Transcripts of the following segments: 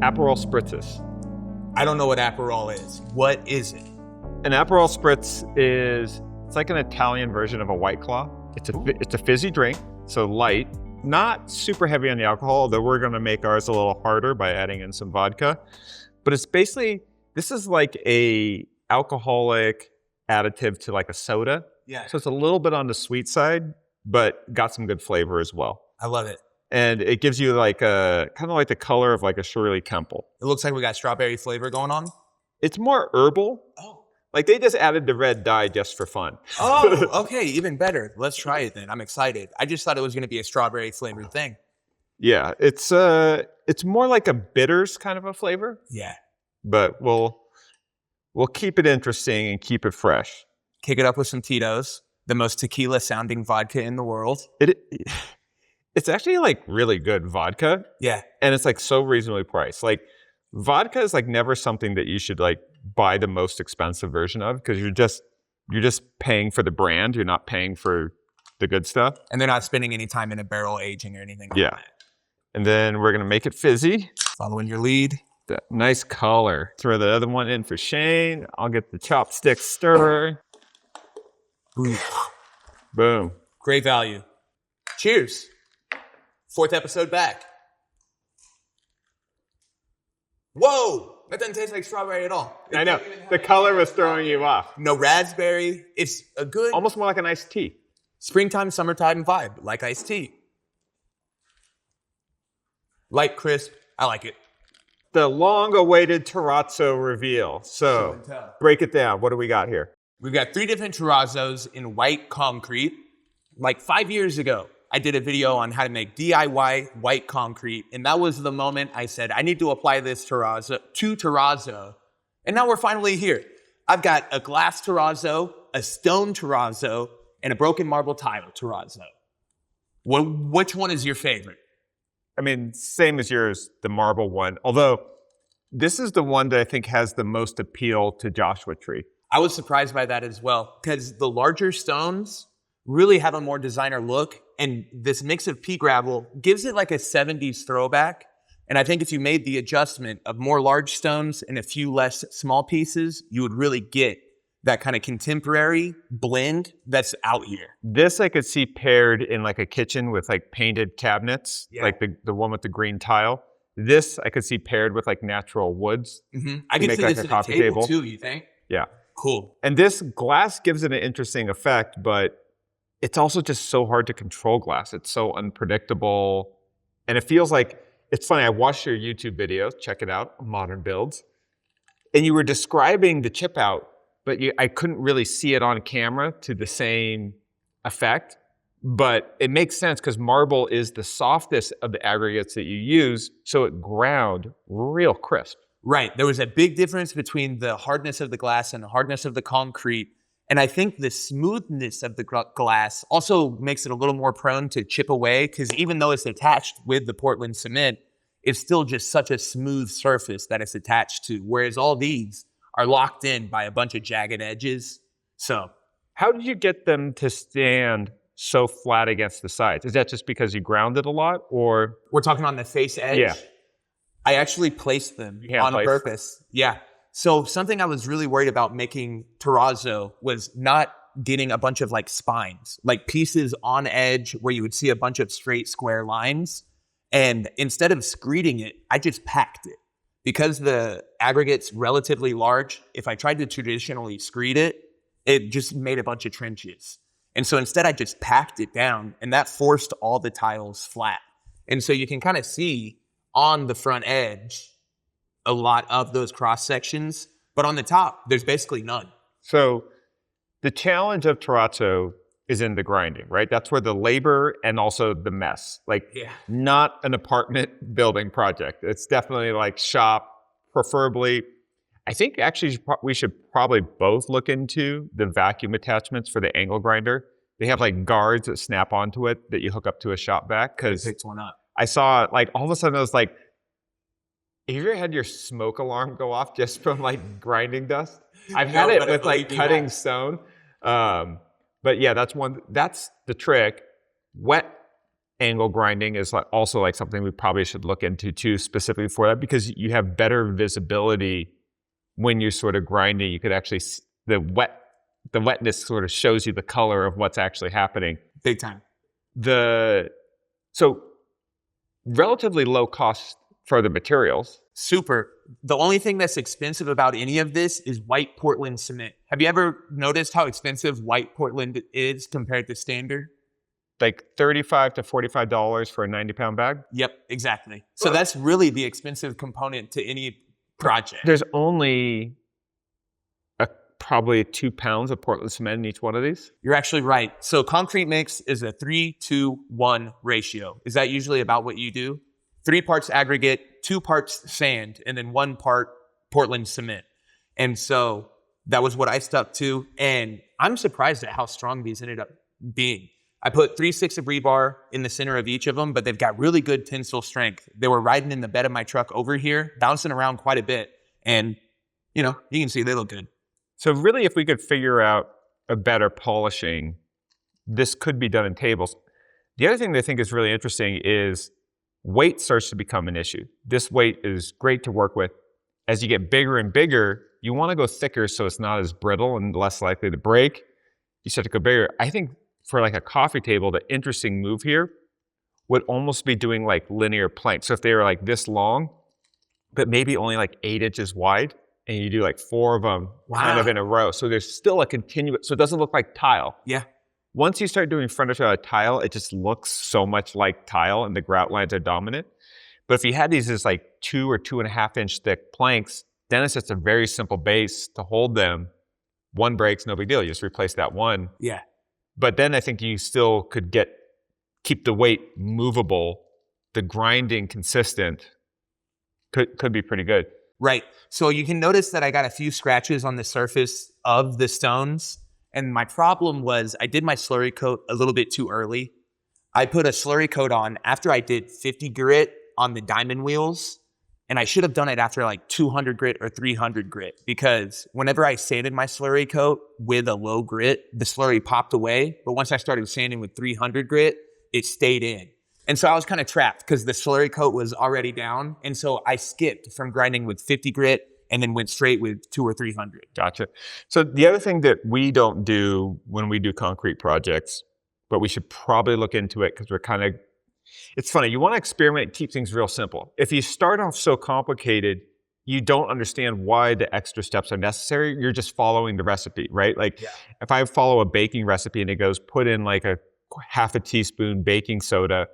Apperol spritzes. I don't know what Apperol is. What is it? An Apperol spritz it's like an Italian version of a White Claw. It's a fizzy drink, so light, not super heavy on the alcohol, though we're gonna make ours a little harder by adding in some vodka. But it's basically, this is like a alcoholic additive to like a soda. Yeah. So it's a little bit on the sweet side, but got some good flavor as well. I love it. And it gives you like kind of like the color of like a Shirley Temple. It looks like we got strawberry flavor going on. It's more herbal. Oh. Like they just added the red dye just for fun. Oh, okay, even better. Let's try it then. I'm excited. I just thought it was gonna be a strawberry flavored thing. Yeah, it's more like a bitters kind of a flavor. Yeah. But we'll keep it interesting and keep it fresh. Kick it up with some Tito's, the most tequila sounding vodka in the world. It's actually like really good vodka. Yeah. And it's like so reasonably priced. Like vodka is like never something that you should like buy the most expensive version of, because you're just paying for the brand. You're not paying for the good stuff. And they're not spending any time in a barrel aging or anything like that. And then we're gonna make it fizzy. Following your lead. That nice color. Throw the other one in for Shane. I'll get the chopstick stir. Ooh. Boom. Great value. Cheers. 4th episode back. Whoa! That doesn't taste like strawberry at all. I know. The color was throwing you off. No raspberry. It's a good Almost more like an iced tea. springtime, summertime vibe, like iced tea. Light, crisp. I like it. The long-awaited Terrazzo reveal. So, break it down. What do we got here? We've got 3 different Terrazzos in white concrete. Like 5 years ago, I did a video on how to make DIY white concrete, and that was the moment I said, I need to apply this to Terrazzo, and now we're finally here. I've got a glass Terrazzo, a stone Terrazzo, and a broken marble tile Terrazzo. Which one is your favorite? I mean, same as yours, the marble one. Although, this is the one that I think has the most appeal to Joshua Tree. I was surprised by that as well, because the larger stones really have a more designer look, and this mix of pea gravel gives it like a 70s throwback. And I think if you made the adjustment of more large stones and a few less small pieces, you would really get that kind of contemporary blend that's out here. This I could see paired in like a kitchen with like painted cabinets, like the one with the green tile. This I could see paired with like natural woods. I could see like this a at a coffee table table too, you think? Yeah. Cool. And this glass gives it an interesting effect, but it's also just so hard to control glass. It's so unpredictable. And it feels like, it's funny, I watched your YouTube video, check it out, Modern Builds. And you were describing the chip out, but I couldn't really see it on camera to the same effect. But it makes sense because marble is the softest of the aggregates that you use, so it ground real crisp. Right. There was a big difference between the hardness of the glass and the hardness of the concrete. And I think the smoothness of the glass also makes it a little more prone to chip away, because even though it's attached with the Portland cement, it's still just such a smooth surface that it's attached to, whereas all these are locked in by a bunch of jagged edges. So how did you get them to stand so flat against the sides? Is that just because you grounded a lot, or? We're talking on the face edge? Yeah. I actually placed them on purpose. Yeah. So something I was really worried about making Terrazzo was not getting a bunch of like spines, like pieces on edge where you would see a bunch of straight square lines. And instead of screeding it, I just packed it. Because the aggregate's relatively large, if I tried to traditionally screed it, it just made a bunch of trenches. And so instead I just packed it down, and that forced all the tiles flat. And so you can kind of see on the front edge a lot of those cross sections, but on the top, there's basically none. So the challenge of Terrazzo is in the grinding, right? That's where the labor and also the mess, like not an apartment building project. It's definitely like shop, preferably. I think actually we should probably both look into the vacuum attachments for the angle grinder. They have like guards that snap onto it that you hook up to a shop vac. Because picks one up. I saw like all of a sudden I was like, have you ever had your smoke alarm go off just from like grinding dust? I've had it with like cutting stone. But yeah, that's the trick. Wet angle grinding is also like something we probably should look into too, specifically for that, because you have better visibility when you're sort of grinding. You could actually, the wetness sort of shows you the color of what's actually happening. Big time. So relatively low cost for the materials. Super. The only thing that's expensive about any of this is white Portland cement. Have you ever noticed how expensive white Portland is compared to standard? Like $35 to $45 for a 90-pound bag? Yep, exactly. So that's really the expensive component to any project. There's only probably 2 pounds of Portland cement in each one of these? You're actually right. So concrete mix is a 3-to-1 ratio. Is that usually about what you do? 3 parts aggregate, 2 parts sand, and then 1 part Portland cement. And so that was what I stuck to. And I'm surprised at how strong these ended up being. I put 3/6 of rebar in the center of each of them, but they've got really good tensile strength. They were riding in the bed of my truck over here, bouncing around quite a bit. And, you can see they look good. So really, if we could figure out a better polishing, this could be done in tables. The other thing that I think is really interesting is weight starts to become an issue. This weight is great to work with. As you get bigger and bigger, you want to go thicker so it's not as brittle and less likely to break. You start to go bigger. I think for like a coffee table, the interesting move here would almost be doing like linear planks. So if they were like this long, but maybe only like 8 inches wide, and you do like 4 of them kind of in a row. So there's still a continuous, so it doesn't look like tile. Yeah. Once you start doing furniture out of tile, it just looks so much like tile and the grout lines are dominant. But if you had these as like 2 or 2.5 inch thick planks, then it's just a very simple base to hold them. One breaks, no big deal. You just replace that one. Yeah. But then I think you still could keep the weight movable, the grinding consistent, could be pretty good. Right. So you can notice that I got a few scratches on the surface of the stones. And my problem was I did my slurry coat a little bit too early. I put a slurry coat on after I did 50 grit on the diamond wheels. And I should have done it after like 200 grit or 300 grit, because whenever I sanded my slurry coat with a low grit, the slurry popped away. But once I started sanding with 300 grit, it stayed in. And so I was kind of trapped because the slurry coat was already down. And so I skipped from grinding with 50 grit and then went straight with 200 or 300. Gotcha. So the other thing that we don't do when we do concrete projects, but we should probably look into it because it's funny. You want to experiment, keep things real simple. If you start off so complicated, you don't understand why the extra steps are necessary. You're just following the recipe, right? Like if I follow a baking recipe and it goes put in like a 1/2 teaspoon baking soda,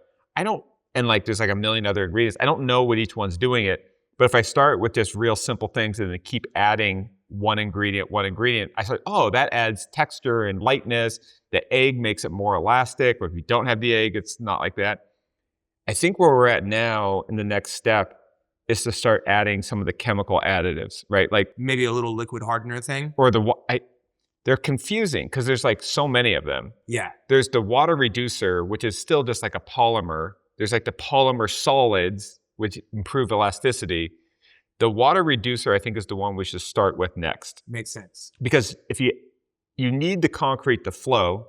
and like there's like a million other ingredients. I don't know what each one's doing it. But if I start with just real simple things and then keep adding one ingredient, I thought, oh, that adds texture and lightness. The egg makes it more elastic. But if you don't have the egg, it's not like that. I think where we're at now in the next step is to start adding some of the chemical additives, right? Like maybe a little liquid hardener thing. Or they're confusing because there's like so many of them. Yeah. There's the water reducer, which is still just like a polymer. There's like the polymer solids, which improve elasticity. The water reducer, I think, is the one we should start with next. Makes sense. Because if you need the concrete to flow,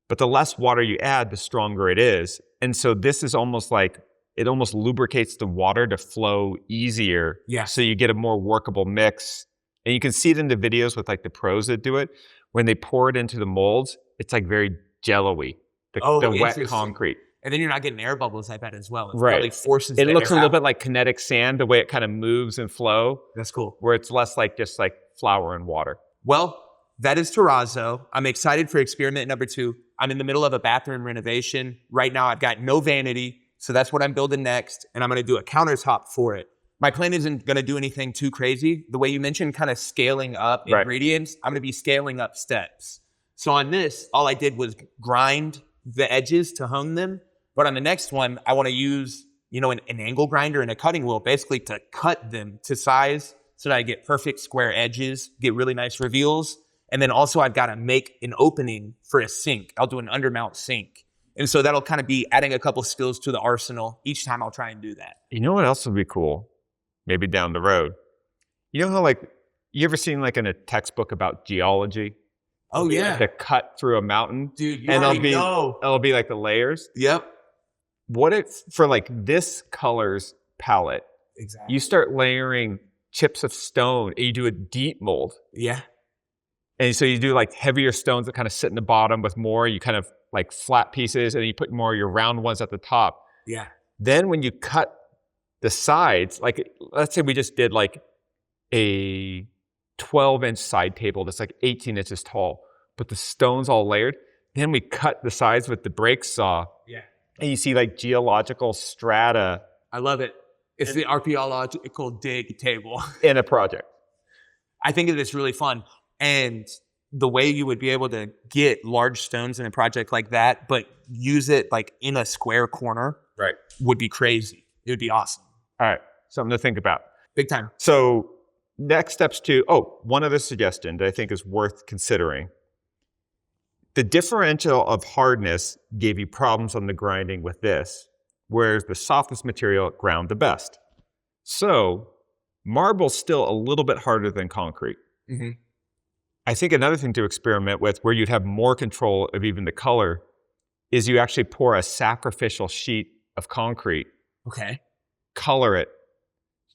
but the less water you add, the stronger it is. And so this is almost like, it almost lubricates the water to flow easier. Yeah. So you get a more workable mix. And you can see it in the videos with like the pros that do it. When they pour it into the molds, it's like very jello-y, the wet concrete. And then you're not getting air bubbles, I bet, as well. It right. Really forces it looks a little bit like kinetic sand, the way it kind of moves and flow. That's cool. Where it's less like just like flour and water. Well, that is Terrazzo. I'm excited for experiment number 2. I'm in the middle of a bathroom renovation. Right now, I've got no vanity. So that's what I'm building next. And I'm going to do a countertop for it. My plan isn't going to do anything too crazy. The way you mentioned kind of scaling up ingredients, I'm going to be scaling up steps. So on this, all I did was grind the edges to hone them. But on the next one, I want to use, an angle grinder and a cutting wheel basically to cut them to size so that I get perfect square edges, get really nice reveals. And then also I've got to make an opening for a sink. I'll do an undermount sink. And so that'll kind of be adding a couple skills to the arsenal. Each time I'll try and do that. You know what else would be cool? Maybe down the road. You know how you ever seen like in a textbook about geology? Oh yeah. To cut through a mountain? Dude, you already know. It'll be like the layers. Yep. what if for like this colors palette, Exactly. you start layering chips of stone and you do a deep mold. Yeah. And so you do like heavier stones that kind of sit in the bottom with more, you kind of like flat pieces, and you put more of your round ones at the top. Yeah. Then when you cut the sides, like let's say we just did like a 12-inch side table that's like 18 inches tall, but the stone's all layered. Then we cut the sides with the brake saw. Yeah. And you see like geological strata. I love it. It's the archaeological dig table. In a project. I think it is really fun. And the way you would be able to get large stones in a project like that, but use it like in a square corner, right, would be crazy. It would be awesome. All right. Something to think about. Big time. So next steps to, one other suggestion that I think is worth considering. The differential of hardness gave you problems on the grinding with this, whereas the softest material ground the best. So marble's still a little bit harder than concrete. Mm-hmm. I think another thing to experiment with where you'd have more control of even the color is you actually pour a sacrificial sheet of concrete. Okay. Color it.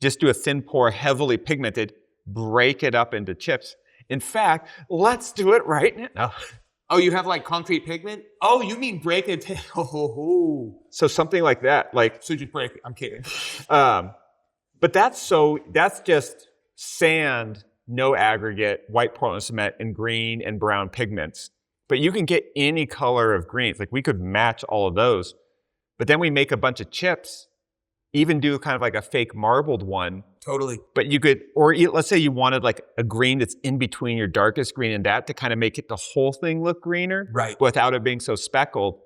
Just do a thin pour, heavily pigmented, break it up into chips. In fact, let's do it right now. Oh, you have like concrete pigment? Oh, you mean break it? So something like that. Like, so just break it. I'm kidding. But that's just sand, no aggregate, white Portland cement, and green and brown pigments. But you can get any color of greens. Like we could match all of those. But then we make a bunch of chips, even do kind of like a fake marbled one. Totally. But you could, or let's say you wanted like a green that's in between your darkest green and that to kind of make it the whole thing look greener. Right. Without it being so speckled.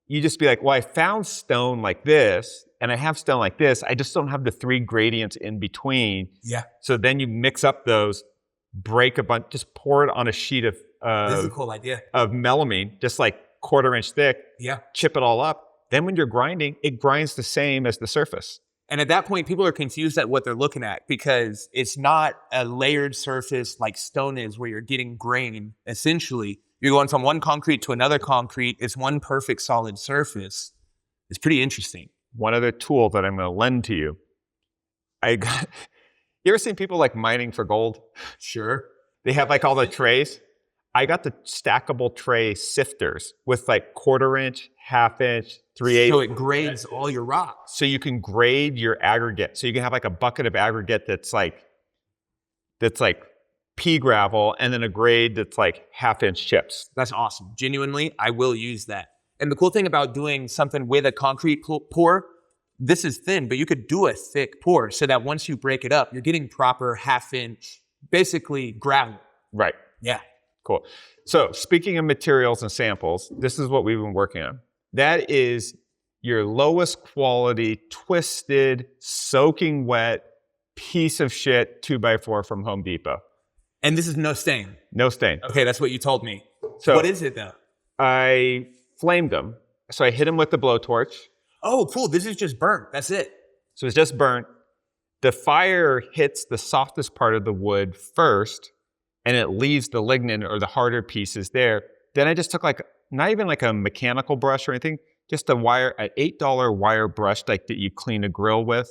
You just be like, well, I found stone like this and I have stone like this. I just don't have the 3 gradients in between. Yeah. So then you mix up those, break a bunch, just pour it on a sheet of this is a cool idea. Of melamine, just like 1/4 inch thick. Yeah. Chip it all up. Then when you're grinding, it grinds the same as the surface. And at that point, people are confused at what they're looking at because it's not a layered surface like stone is where you're getting grain. Essentially, you're going from one concrete to another concrete. It's one perfect solid surface. It's pretty interesting. One other tool that I'm going to lend to you. You ever seen people like mining for gold? Sure. They have like all the trays. I got the stackable tray sifters with like 1/4 inch, 1/2 inch, 3/8. So it grades all your rocks. So you can grade your aggregate. So you can have like a bucket of aggregate that's like pea gravel, and then a grade that's like 1/2 inch chips. That's awesome. Genuinely, I will use that. And the cool thing about doing something with a concrete pour, this is thin, but you could do a thick pour so that once you break it up, you're getting proper 1/2 inch, basically gravel. Right. Yeah. Cool. So speaking of materials and samples, this is what we've been working on. That is your lowest quality, twisted, soaking wet piece of shit 2x4 from Home Depot. And this is no stain. No stain. Okay, that's what you told me. So what is it though? I flamed them. So I hit them with the blowtorch. Oh, cool. This is just burnt. That's it. So it's just burnt. The fire hits the softest part of the wood first, and it leaves the lignin or the harder pieces there. Then I just took like, not even like a mechanical brush or anything, just an $8 wire brush like that you clean a grill with.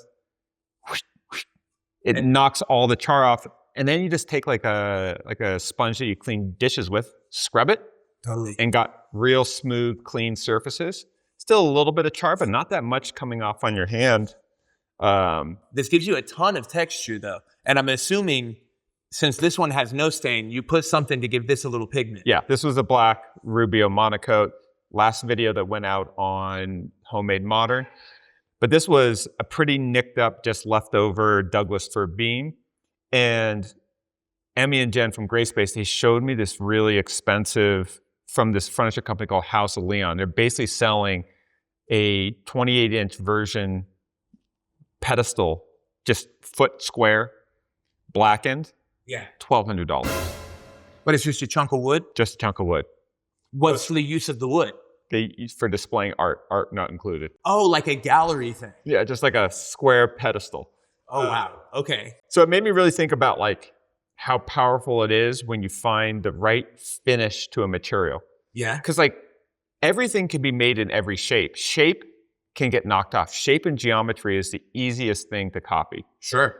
It knocks all the char off. And then you just take like a sponge that you clean dishes with, scrub it. Totally. And got real smooth, clean surfaces. Still a little bit of char, but not that much coming off on your hand. This gives you a ton of texture though. And I'm assuming since this one has no stain, you put something to give this a little pigment. Yeah, this was a black Rubio monocoat. Last video that went out on Homemade Modern. But this was a pretty nicked up, just leftover Douglas fir beam. And Emmy and Jen from Gray Space, they showed me this really expensive, from this furniture company called House of Leon. They're basically selling a 28-inch version pedestal, just foot square, blackened. Yeah. $1,200. But it's just a chunk of wood? Just a chunk of wood. What's the use of the wood? They use for displaying art not included. Oh, like a gallery thing. Yeah, just like a square pedestal. Oh, wow. Okay. So it made me really think about like how powerful it is when you find the right finish to a material. Yeah. Because like everything can be made in every shape. Shape can get knocked off. Shape and geometry is the easiest thing to copy. Sure.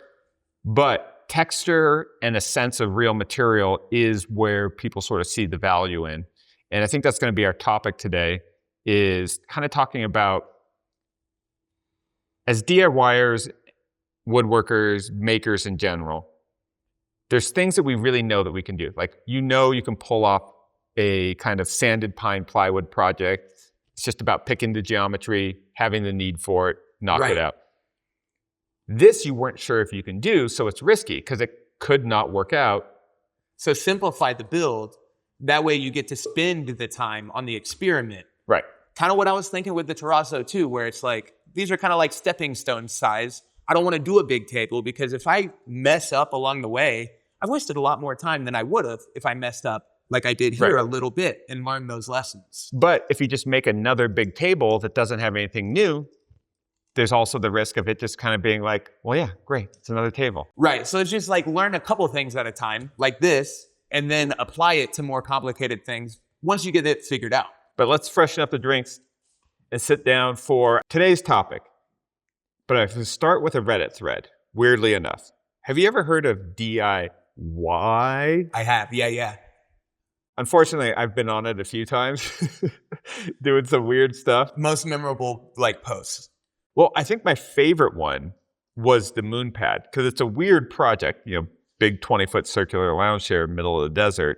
But texture and a sense of real material is where people sort of see the value in. And I think that's going to be our topic today, is kind of talking about, as DIYers, woodworkers, makers in general, there's things that we really know that we can do. Like, you can pull off a kind of sanded pine plywood project. It's just about picking the geometry, having the need for it, knock it out. This you weren't sure if you can do, so it's risky because it could not work out. So simplify the build. That way you get to spend the time on the experiment. Right. Kind of what I was thinking with the Terrazzo too, where it's like, these are kind of like stepping stone size. I don't want to do a big table because if I mess up along the way, I've wasted a lot more time than I would have if I messed up like I did here a little bit and learned those lessons. But if you just make another big table that doesn't have anything new, there's also the risk of it just kind of being like, well, yeah, great, it's another table. Right, so it's just like learn a couple things at a time, like this, and then apply it to more complicated things once you get it figured out. But let's freshen up the drinks and sit down for today's topic. But I have to start with a Reddit thread, weirdly enough. Have you ever heard of DIY? I have, yeah. Unfortunately, I've been on it a few times, doing some weird stuff. Most memorable, like, posts. Well, I think my favorite one was the moon pad, because it's a weird project, big 20-foot circular lounge chair, middle of the desert.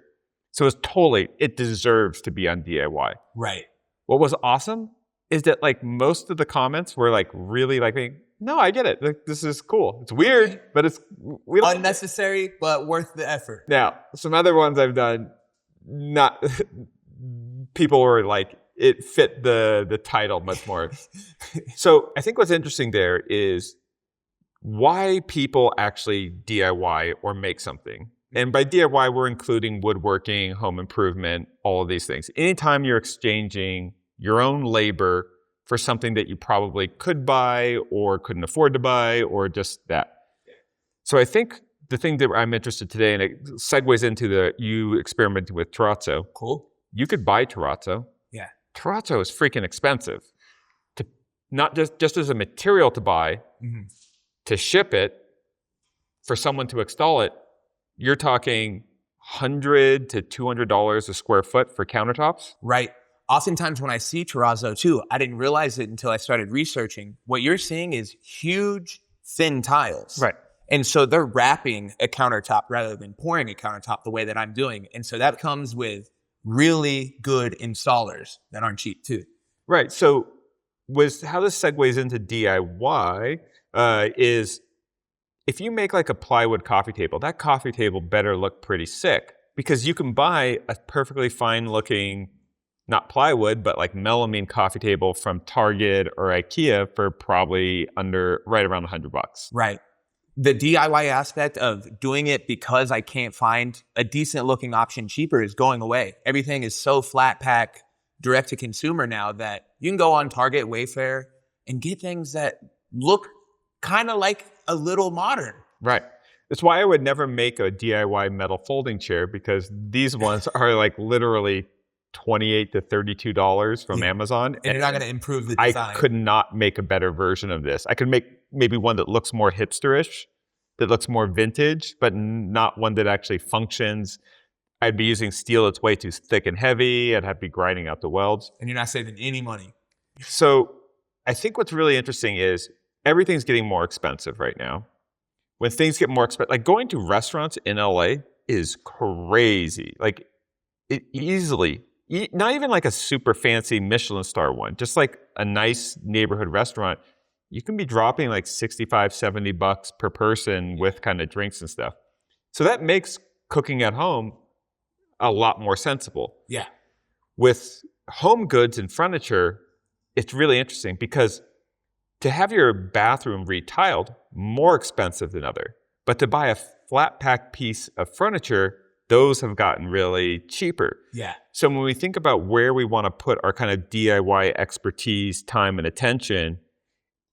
So it deserves to be on DIY. Right. What was awesome is that like most of the comments were like really like, no, I get it. Like, this is cool. It's weird, but it's unnecessary, but worth the effort. Now, some other ones I've done, not people were like, it fit the title much more. So I think what's interesting there is why people actually DIY or make something. And by DIY, we're including woodworking, home improvement, all of these things. Anytime you're exchanging your own labor for something that you probably could buy or couldn't afford to buy or just that. So I think the thing that I'm interested today, and it segues into you experimenting with Terrazzo. Cool. You could buy Terrazzo. Yeah. Terrazzo is freaking expensive. Not just as a material to buy, to ship it, for someone to install it, you're talking $100 to $200 a square foot for countertops. Right. Oftentimes when I see Terrazzo too, I didn't realize it until I started researching. What you're seeing is huge, thin tiles. Right. And so they're wrapping a countertop rather than pouring a countertop the way that I'm doing. And so that comes with really good installers that aren't cheap too. Right. So how this segues into DIY is if you make like a plywood coffee table, that coffee table better look pretty sick, because you can buy a perfectly fine looking, not plywood, but like melamine coffee table from Target or IKEA for probably right around $100. Right. The DIY aspect of doing it because I can't find a decent looking option cheaper is going away. Everything is so flat pack, direct to consumer now that you can go on Target, Wayfair, and get things that look kind of like a little modern. Right. That's why I would never make a DIY metal folding chair, because these ones are like literally $28 to $32 from Amazon. And you're not going to improve the design. I could not make a better version of this. I could make maybe one that looks more hipsterish, that looks more vintage, but not one that actually functions. I'd be using steel that's way too thick and heavy. I'd have to be grinding out the welds. And you're not saving any money. So I think what's really interesting is everything's getting more expensive right now. When things get more expensive, like going to restaurants in LA is crazy. Like it easily, not even like a super fancy Michelin star one, just like a nice neighborhood restaurant, you can be dropping like $65, $70 per person with kind of drinks and stuff. So that makes cooking at home a lot more sensible. Yeah. With home goods and furniture, it's really interesting because to have your bathroom retiled, more expensive than other. But to buy a flat pack piece of furniture, those have gotten really cheaper. Yeah. So when we think about where we want to put our kind of DIY expertise, time, and attention,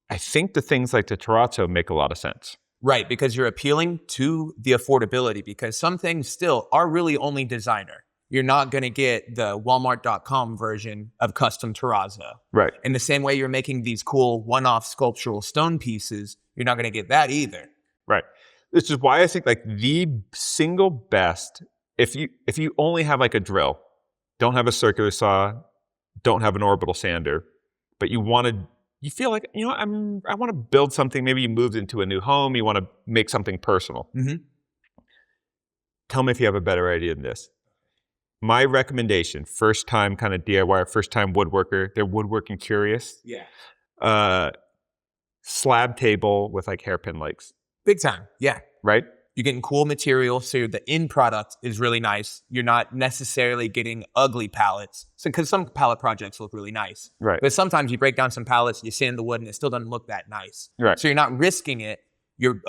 I think the things like the Terrazzo make a lot of sense. Right, because you're appealing to the affordability, because some things still are really only designer. you're not going to get the Walmart.com version of custom terrazzo. Right. In the same way you're making these cool one-off sculptural stone pieces, you're not going to get that either. Right. This is why I think like the single best, if you only have like a drill, don't have a circular saw, don't have an orbital sander, but you feel like, you know, I want to build something. Maybe you moved into a new home, you want to make something personal. Mm-hmm. Tell me if you have a better idea than this. My recommendation, first time kind of DIY, first time woodworker, they're woodworking curious. Yeah. Slab table with like hairpin legs. Big time. Yeah. Right? You're getting cool material, so the end product is really nice. You're not necessarily getting ugly pallets. So, because some pallet projects look really nice. Right. But sometimes you break down some pallets, you sand the wood, and it still doesn't look that nice. Right. So you're not risking it. You're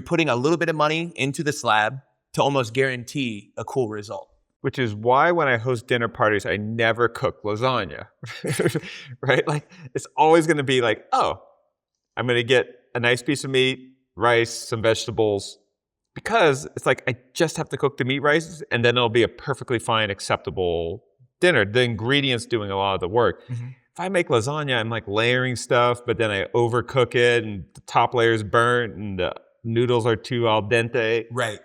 putting a little bit of money into the slab to almost guarantee a cool result. Which is why when I host dinner parties, I never cook lasagna. Right? Like, it's always going to be like, oh, I'm going to get a nice piece of meat, rice, some vegetables, because it's like I just have to cook the meat, rice, and then it'll be a perfectly fine, acceptable dinner. The ingredients doing a lot of the work. Mm-hmm. If I make lasagna, I'm like layering stuff, but then I overcook it, and the top layer is burnt, and the noodles are too al dente. Right.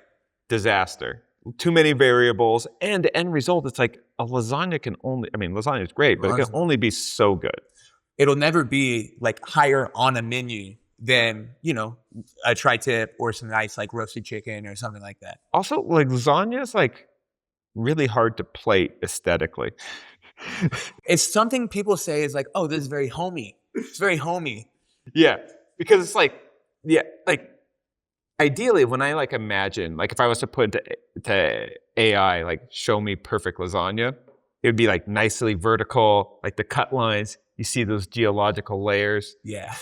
Disaster. Too many variables, and the end result, it's like a lasagna can only, I mean, lasagna is great, but it can only be so good. It'll never be like higher on a menu than, you know, a tri-tip or some nice like roasted chicken or something like that. Also, like lasagna is like really hard to plate aesthetically. It's something people say is like, oh, this is very homey. It's very homey. Yeah, because it's like, yeah, like ideally when I like imagine, like if I was to put into AI, like show me perfect lasagna, it would be like nicely vertical, like the cut lines. You see those geological layers. Yeah.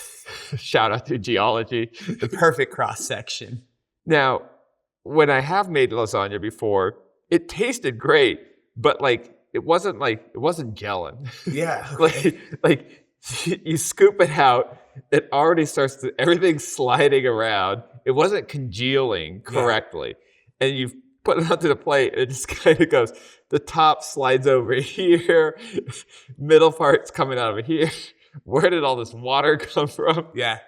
Shout out to geology. The perfect cross section. Now, when I have made lasagna before, it tasted great, but like it wasn't gelling. Yeah. Okay. like you scoop it out, it already starts to, everything's sliding around. It wasn't congealing correctly. Yeah. And you put it onto the plate, and it just kind of goes, the top slides over here, middle part's coming out of here. Where did all this water come from? Yeah.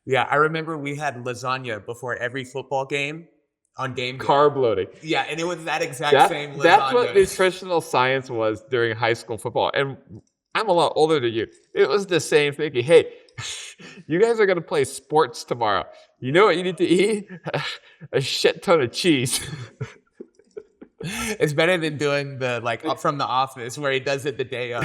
Yeah. I remember we had lasagna before every football game on game day. Carb loading. Yeah. And it was that exact same lasagna. That's what nutritional science was during high school football. And I'm a lot older than you. It was the same thinking. Hey, you guys are going to play sports tomorrow. You know what you need to eat? A shit ton of cheese. It's better than doing the like up from The Office where he does it the day of.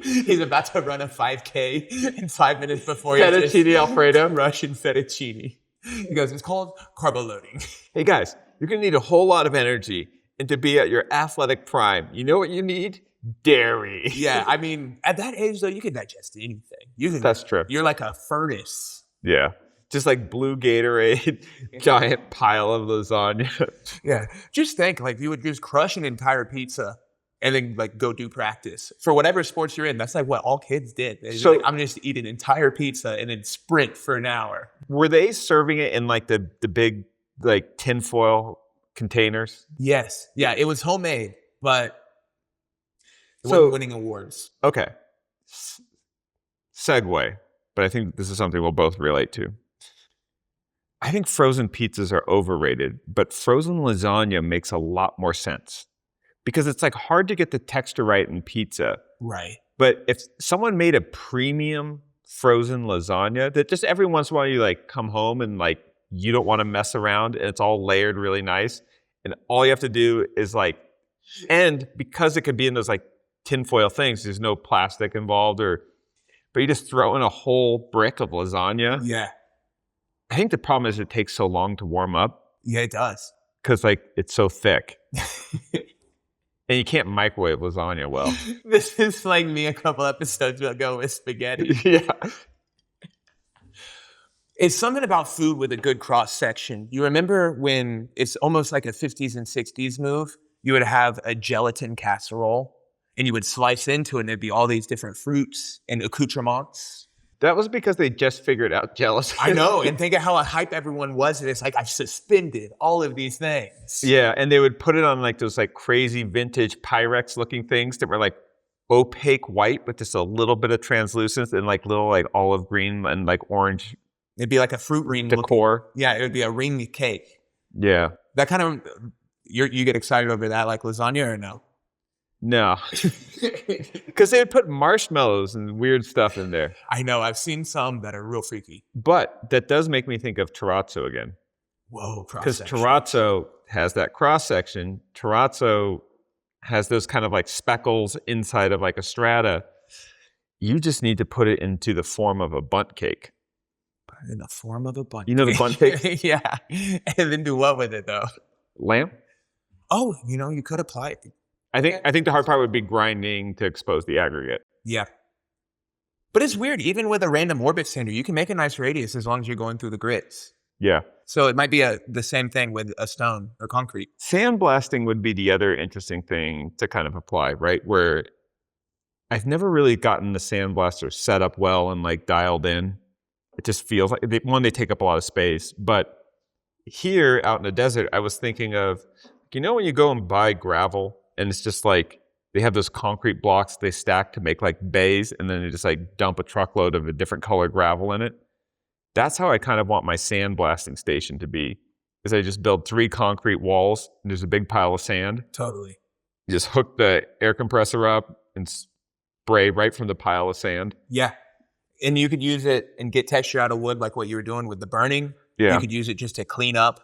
He's about to run a 5K and 5 minutes before he fettuccine Alfredo, Russian fettuccine. He goes, it's called carbo loading. Hey guys, you're gonna need a whole lot of energy, and to be at your athletic prime, you know what you need? Dairy. Yeah, I mean, at that age though, you can digest anything. That's true. You're like a furnace. Yeah. Just like blue Gatorade, giant pile of lasagna. Yeah. Just think, like, you would just crush an entire pizza and then, like, go do practice. For whatever sports you're in, that's, like, what all kids did. So, like, I'm going to just eat an entire pizza and then sprint for an hour. Were they serving it in, like, the big, like, tinfoil containers? Yes. Yeah, it was homemade, but it wasn't winning awards. Okay. Segue, but I think this is something we'll both relate to. I think frozen pizzas are overrated, but frozen lasagna makes a lot more sense because it's like hard to get the texture right in pizza. Right. But if someone made a premium frozen lasagna that just every once in a while you like come home and like you don't want to mess around and it's all layered really nice and all you have to do is like, and because it could be in those like tinfoil things, there's no plastic involved but you just throw in a whole brick of lasagna. Yeah. I think the problem is it takes so long to warm up. Yeah, it does. Because like it's so thick. And you can't microwave lasagna well. This is like me a couple episodes ago with spaghetti. Yeah. It's something about food with a good cross section. You remember when it's almost like a 50s and 60s move, you would have a gelatin casserole and you would slice into it and there'd be all these different fruits and accoutrements. That was because they just figured out jealousy. I know. And think of how hype everyone was. And it's like, I've suspended all of these things. Yeah. And they would put it on like those like crazy vintage Pyrex looking things that were like opaque white with just a little bit of translucence and like little like olive green and like orange. It'd be like a fruit ring decor. Yeah, it would be a ring cake. Yeah. That kind of, you get excited over that like lasagna or no? No. Because they would put marshmallows and weird stuff in there. I know. I've seen some that are real freaky. But that does make me think of Terrazzo again. Whoa, because Terrazzo has that cross section. Terrazzo has those kind of like speckles inside of like a strata. You just need to put it into the form of a bundt cake. In the form of a bundt cake. You know the bundt cake? Yeah. And then do what with it though? Lamb? Oh, you could apply it. I think the hard part would be grinding to expose the aggregate. Yeah. But it's weird. Even with a random orbit sander, you can make a nice radius as long as you're going through the grits. Yeah. So it might be the same thing with a stone or concrete. Sandblasting would be the other interesting thing to kind of apply, right? Where I've never really gotten the sandblaster set up well and like dialed in. It just feels like, they take up a lot of space. But here out in the desert, I was thinking of, when you go and buy gravel and it's just like, they have those concrete blocks they stack to make like bays, and then they just like dump a truckload of a different color gravel in it. That's how I kind of want my sandblasting station to be, is I just build 3 concrete walls and there's a big pile of sand. Totally. You just hook the air compressor up and spray right from the pile of sand. Yeah. And you could use it and get texture out of wood like what you were doing with the burning. Yeah. You could use it just to clean up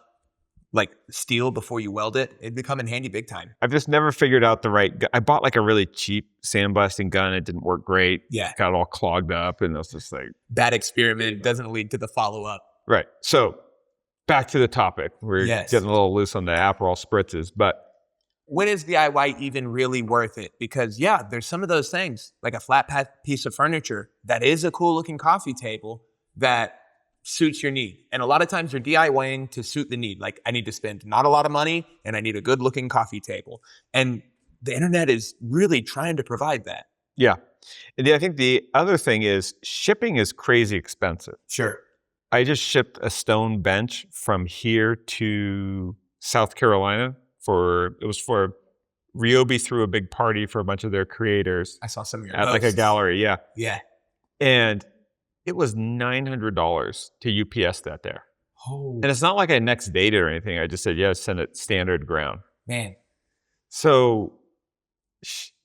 like steel before you weld it. It'd become in handy big time. I've just never figured out the right gun. I bought like a really cheap sandblasting gun. It didn't work great. Yeah. Got it all clogged up and it was just like... That experiment doesn't lead to the follow-up. Right. So back to the topic. We're getting a little loose on the Apperol spritzes, but... When is DIY even really worth it? Because there's some of those things, like a flat piece of furniture that is a cool looking coffee table that suits your need. And a lot of times you're DIYing to suit the need. Like, I need to spend not a lot of money and I need a good looking coffee table. And the internet is really trying to provide that. Yeah. And I think the other thing is shipping is crazy expensive. Sure. I just shipped a stone bench from here to South Carolina. It was for Ryobi threw a big party for a bunch of their creators. I saw some of your at posts. Like a gallery, yeah. Yeah. And it was $900 to UPS that there. Oh. And it's not like I next dated or anything. I just said, send it standard ground. Man. So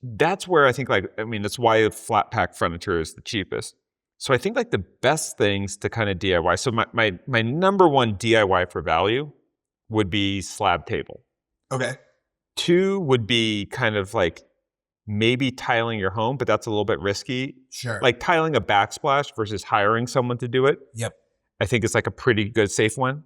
that's where I think that's why flat pack furniture is the cheapest. So I think like the best things to kind of DIY. So my number one DIY for value would be slab table. Okay. 2 would be kind of like maybe tiling your home, but that's a little bit risky. Sure. Like tiling a backsplash versus hiring someone to do it. Yep. I think it's like a pretty good safe one.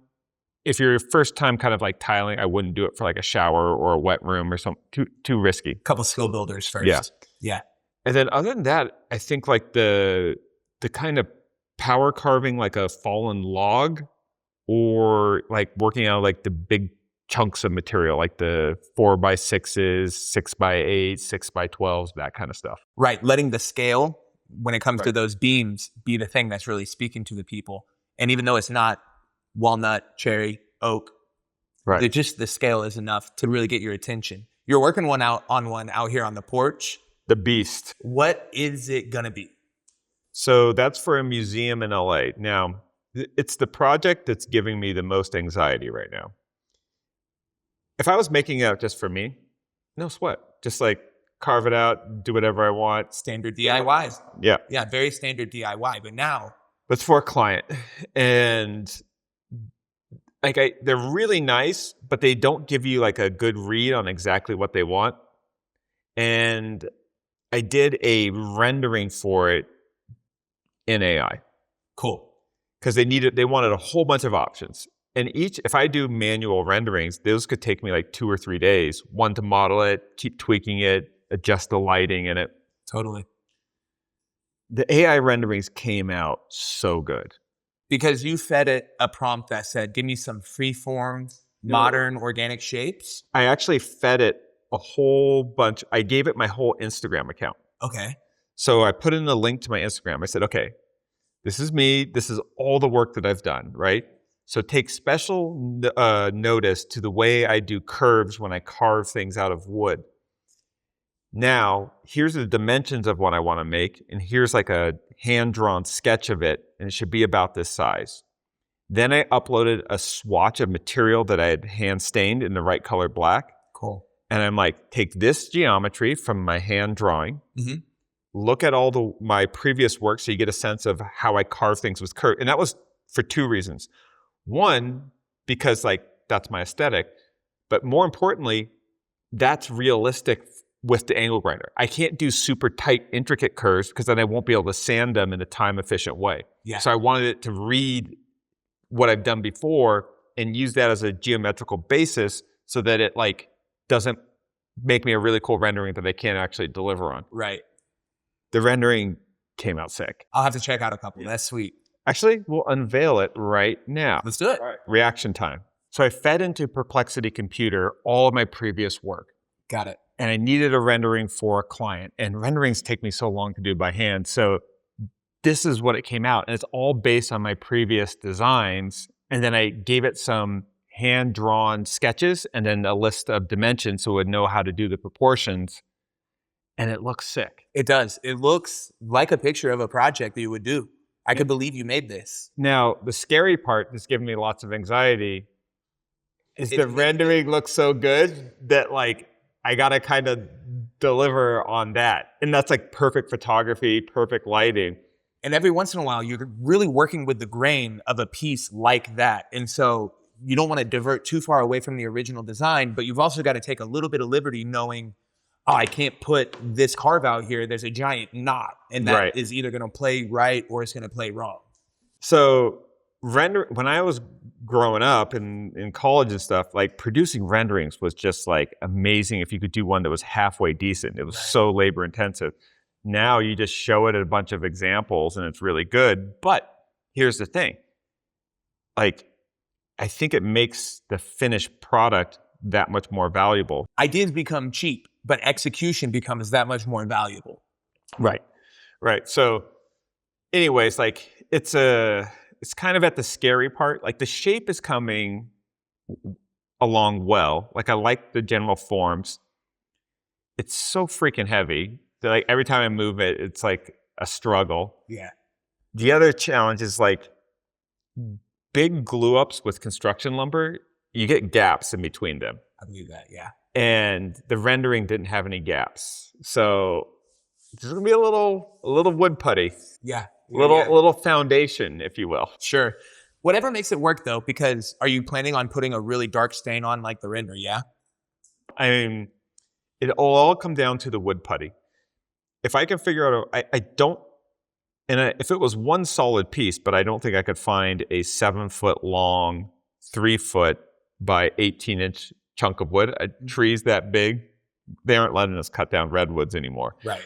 If you're first time kind of like tiling, I wouldn't do it for like a shower or a wet room or something. Too risky. Couple skill builders first. Yeah. Yeah. And then other than that, I think like the kind of power carving like a fallen log, or like working out like the big chunks of material, like the 4x6s, 6x8s, 6x12s, that kind of stuff. Right. Letting the scale, when it comes to those beams, be the thing that's really speaking to the people. And even though it's not walnut, cherry, oak, right, just the scale is enough to really get your attention. You're working one out here on the porch. The beast. What is it going to be? So that's for a museum in LA. Now, it's the project that's giving me the most anxiety right now. If I was making it out just for me, no sweat. Just like carve it out, do whatever I want. Standard DIYs. Yeah. Yeah, very standard DIY. But now... It's for a client. And they're really nice, but they don't give you like a good read on exactly what they want. And I did a rendering for it in AI. Cool. Because they wanted a whole bunch of options. And if I do manual renderings, those could take me like 2 or 3 days. One to model it, keep tweaking it, adjust the lighting in it. Totally. The AI renderings came out so good. Because you fed it a prompt that said, give me some freeform, modern, organic shapes? I actually fed it a whole bunch. I gave it my whole Instagram account. Okay. So I put in a link to my Instagram. I said, okay, This is me. This is all the work that I've done, right? So take special notice to the way I do curves when I carve things out of wood. Now, here's the dimensions of what I want to make, and here's like a hand-drawn sketch of it, and it should be about this size. Then I uploaded a swatch of material that I had hand-stained in the right color black. Cool. And I'm like, take this geometry from my hand drawing, look at all my previous work so you get a sense of how I carve things with curve. And that was for two reasons. One, because like that's my aesthetic, but more importantly, that's realistic with the angle grinder. I can't do super tight, intricate curves because then I won't be able to sand them in a time-efficient way. Yeah. So I wanted it to read what I've done before and use that as a geometrical basis so that it like doesn't make me a really cool rendering that I can't actually deliver on. Right. The rendering came out sick. I'll have to check out a couple. That's sweet. Actually, we'll unveil it right now. Let's do it. All right. Reaction time. So I fed into Perplexity Computer all of my previous work. Got it. And I needed a rendering for a client. And renderings take me so long to do by hand. So this is what it came out. And it's all based on my previous designs. And then I gave it some hand-drawn sketches and then a list of dimensions so it would know how to do the proportions. And it looks sick. It does. It looks like a picture of a project that you would do. I could believe you made this. Now, the scary part that's giving me lots of anxiety is the rendering looks so good that like I gotta kind of deliver on that. And that's like perfect photography, perfect lighting. And every once in a while, you're really working with the grain of a piece like that. And so you don't want to divert too far away from the original design, but you've also got to take a little bit of liberty knowing, oh, I can't put this carve out here. There's a giant knot. And that is either going to play right or it's going to play wrong. So when I was growing up in college and stuff, like producing renderings was just like amazing if you could do one that was halfway decent. It was so labor intensive. Now you just show it a bunch of examples and it's really good. But here's the thing. Like, I think it makes the finished product that much more valuable. Ideas become cheap, but execution becomes that much more valuable. Right. Right. So anyways, like it's kind of at the scary part. Like the shape is coming along well. Like I like the general forms. It's so freaking heavy that like every time I move it, it's like a struggle. Yeah. The other challenge is like big glue ups with construction lumber, you get gaps in between them. I believe that, yeah. And the rendering didn't have any gaps. So there's gonna be a little wood putty. Yeah. Little foundation, if you will. Sure. Whatever makes it work though, because are you planning on putting a really dark stain on like the render, yeah? I mean, it'll all come down to the wood putty. If I can figure out, I don't, and if it was one solid piece, but I don't think I could find a 7-foot long, 3-foot by 18-inch chunk of wood. Trees that big, they aren't letting us cut down redwoods anymore. Right.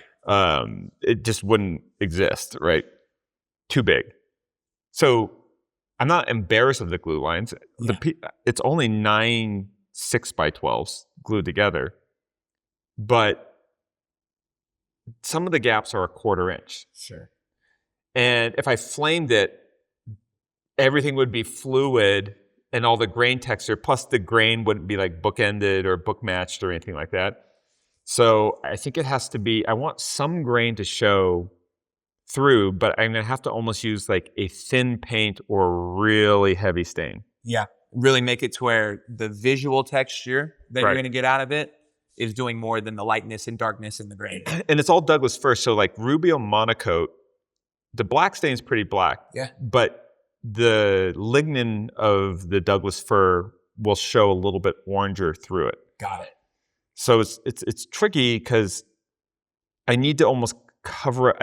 It just wouldn't exist, right? Too big. So I'm not embarrassed of the glue lines. Yeah. It's only 9 6x12s glued together, but some of the gaps are 1/4 inch. Sure. And if I flamed it, everything would be fluid and all the grain texture, plus the grain wouldn't be like bookended or book matched or anything like that. So I think it has to be, I want some grain to show through, but I'm going to have to almost use like a thin paint or really heavy stain. Yeah. Really make it to where the visual texture that you're going to get out of it is doing more than the lightness and darkness in the grain. And it's all Douglas fir. So like Rubio monocoat, the black stain is pretty black. Yeah. But the lignin of the Douglas fir will show a little bit oranger through it. Got it. So it's tricky because I need to almost cover it.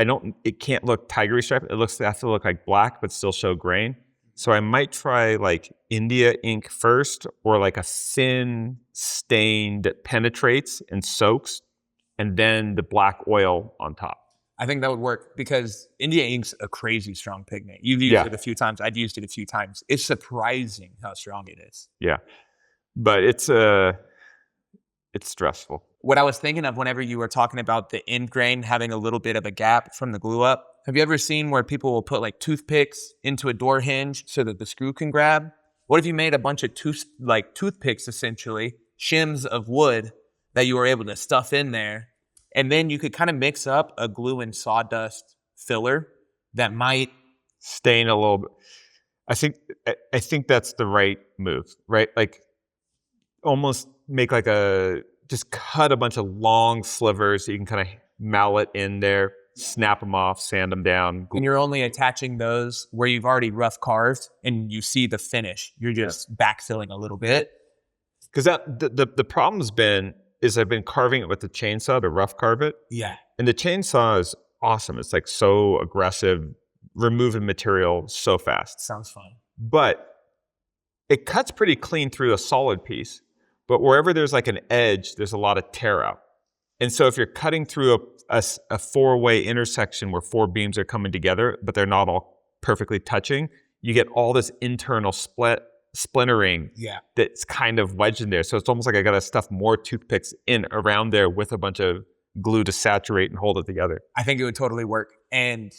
It can't look tigery striped. It has to look like black, but still show grain. So I might try like India ink first, or like a thin stain that penetrates and soaks, and then the black oil on top. I think that would work because India ink's a crazy strong pigment. You've used it a few times. I've used it a few times. It's surprising how strong it is. Yeah, but it's stressful. What I was thinking of whenever you were talking about the end grain having a little bit of a gap from the glue up, Have you ever seen where people will put like toothpicks into a door hinge so that the screw can grab? What if you made a bunch of toothpicks, essentially, shims of wood that you were able to stuff in there, and then you could kind of mix up a glue and sawdust filler that might stain a little bit. I think that's the right move, right? Like almost make like just cut a bunch of long slivers so you can kind of mallet in there, snap them off, sand them down. And you're only attaching those where you've already rough carved and you see the finish. You're just backfilling a little bit. Because the problem's been is I've been carving it with the chainsaw to rough carve it. Yeah. And the chainsaw is awesome. It's like so aggressive, removing material so fast. Sounds fun. But it cuts pretty clean through a solid piece. But wherever there's like an edge, there's a lot of tear out. And so if you're cutting through a four-way intersection where four beams are coming together, but they're not all perfectly touching, you get all this internal splintering that's kind of wedged in there. So it's almost like I got to stuff more toothpicks in around there with a bunch of glue to saturate and hold it together. I think it would totally work. And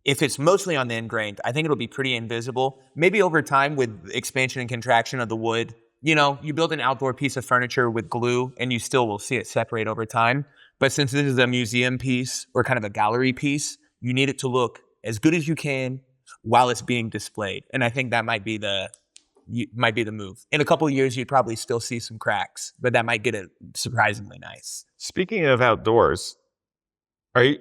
if it's mostly on the ingrained, I think it'll be pretty invisible. Maybe over time with expansion and contraction of the wood, you know, you build an outdoor piece of furniture with glue and you still will see it separate over time. But since this is a museum piece or kind of a gallery piece, you need it to look as good as you can while it's being displayed. And I think that might be the move. In a couple of years, you'd probably still see some cracks, but that might get it surprisingly nice. Speaking of outdoors, I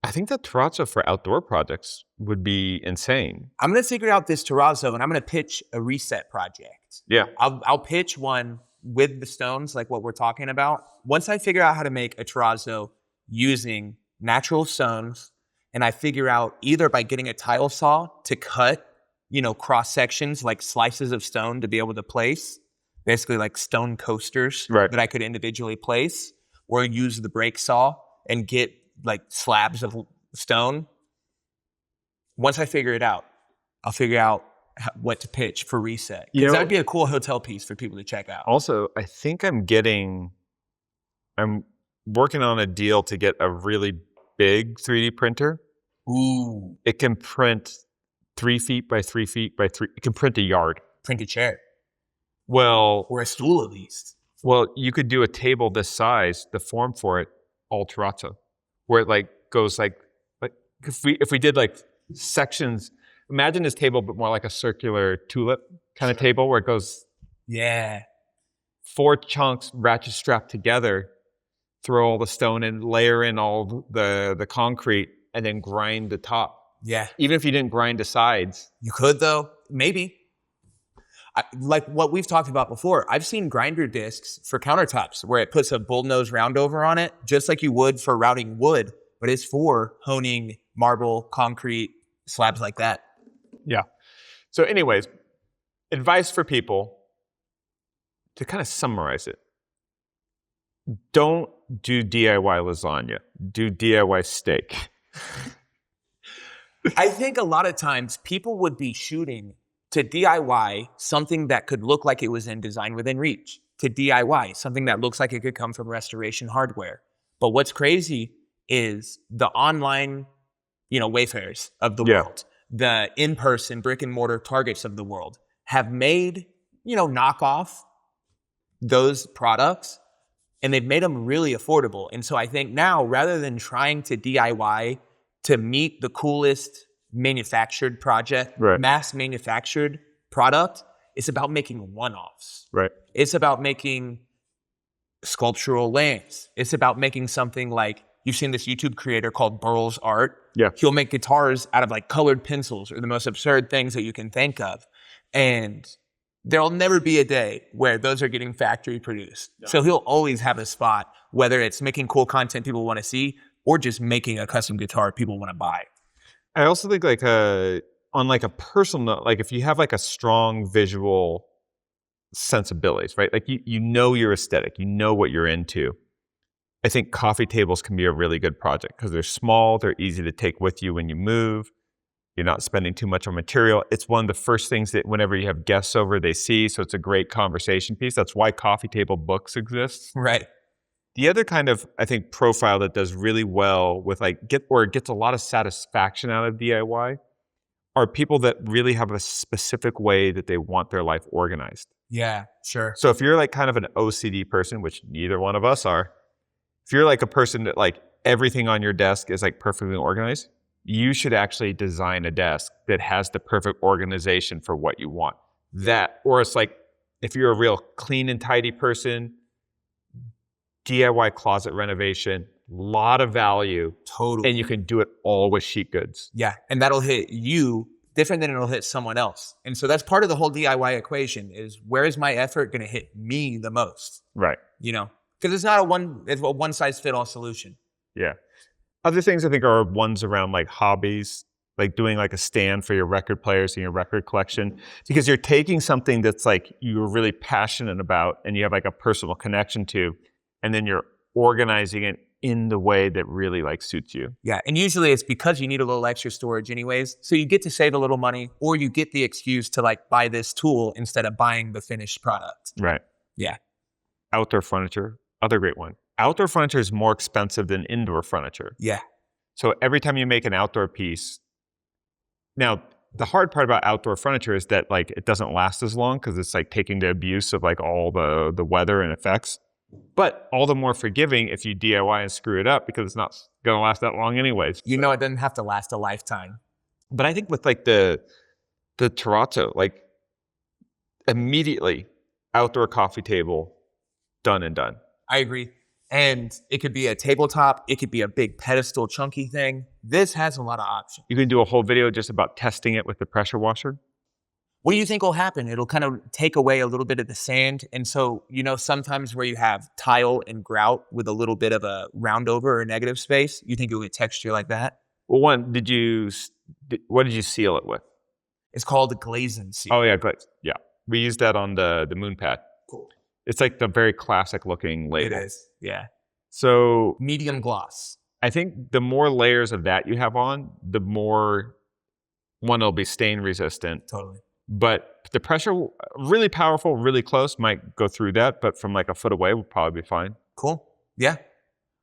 think that terrazzo for outdoor projects would be insane. I'm going to figure out this terrazzo and I'm going to pitch a reset project. Yeah. I'll pitch one with the stones, like what we're talking about. Once I figure out how to make a terrazzo using natural stones, and I figure out either by getting a tile saw to cut, you know, cross sections, like slices of stone to be able to place, basically like stone coasters that I could individually place, or use the break saw and get like slabs of stone. Once I figure it out, I'll figure out what to pitch for reset. Because that would be a cool hotel piece for people to check out. Also, I think I'm working on a deal to get a really big 3D printer. Ooh. It can print 3 feet by 3 feet by 3. It can print a yard. Print a chair. Well, or a stool at least. Well, you could do a table this size, the form for it, all terrazzo, where it like goes like if we did like sections. Imagine this table, but more like a circular tulip kind of table where it goes 4 chunks, ratchet strapped together, throw all the stone in, layer in all the concrete, and then grind the top. Yeah. Even if you didn't grind the sides. You could though, maybe. Like what we've talked about before, I've seen grinder discs for countertops where it puts a bullnose roundover on it, just like you would for routing wood, but it's for honing marble, concrete, slabs like that. Yeah. So anyways, advice for people to kind of summarize it. Don't do DIY lasagna. Do DIY steak. I think a lot of times people would be shooting to DIY something that could look like it was in Design Within Reach, to DIY something that looks like it could come from Restoration Hardware. But what's crazy is the online, Wayfarers of the world, the in-person brick and mortar Targets of the world have made, knockoff those products, and they've made them really affordable. And so I think now, rather than trying to DIY to meet the coolest manufactured project, mass manufactured product, it's about making one-offs. Right. It's about making sculptural lamps. It's about making something like, you've seen this YouTube creator called Burl's Art. Yeah. He'll make guitars out of like colored pencils or the most absurd things that you can think of. And there'll never be a day where those are getting factory produced. No. So he'll always have a spot, whether it's making cool content people want to see or just making a custom guitar people want to buy. I also think on a personal note, like if you have like a strong visual sensibilities, right? Like you know your aesthetic, you know what you're into. I think coffee tables can be a really good project because they're small, they're easy to take with you when you move. You're not spending too much on material. It's one of the first things that whenever you have guests over, they see. So it's a great conversation piece. That's why coffee table books exist. Right. The other kind of, I think, profile that does really well with like gets a lot of satisfaction out of DIY are people that really have a specific way that they want their life organized. Yeah, sure. So if you're like kind of an OCD person, which neither one of us are, if you're like a person that like everything on your desk is like perfectly organized, you should actually design a desk that has the perfect organization for what you want. That, or it's like, if you're a real clean and tidy person, DIY closet renovation, lot of value. Totally. And you can do it all with sheet goods. Yeah. And that'll hit you different than it'll hit someone else. And so that's part of the whole DIY equation is where is my effort going to hit me the most? Right. You know, because it's not a one size fit all solution. Yeah. Other things I think are ones around like hobbies, like doing like a stand for your record players and your record collection, because you're taking something that's like you're really passionate about and you have like a personal connection to, and then you're organizing it in the way that really like suits you. Yeah. And usually it's because you need a little extra storage anyways. So you get to save a little money, or you get the excuse to like buy this tool instead of buying the finished product. Right. Yeah. Outdoor furniture, other great one. Outdoor furniture is more expensive than indoor furniture. Yeah. So every time you make an outdoor piece, now the hard part about outdoor furniture is that like it doesn't last as long because it's like taking the abuse of like all the weather and effects. But all the more forgiving if you DIY and screw it up because it's not going to last that long anyways. You know, it doesn't have to last a lifetime. But I think with like the Terrazzo, like immediately outdoor coffee table, done and done. I agree. And it could be a tabletop. It could be a big pedestal chunky thing. This has a lot of options. You can do a whole video just about testing it with the pressure washer. What do you think will happen? It'll kind of take away a little bit of the sand. And so, you know, sometimes where you have tile and grout with a little bit of a round over or negative space, you think it will get texture like that? Well, one, what did you seal it with? It's called a glazing seal. Oh, yeah, glaze. Yeah. We used that on the moon pad. Cool. It's like the very classic looking label. It is, yeah. So medium gloss. I think the more layers of that you have on, the more one will be stain resistant. Totally. But the pressure, really powerful, really close, might go through that. But from like a foot away, will probably be fine. Cool. Yeah.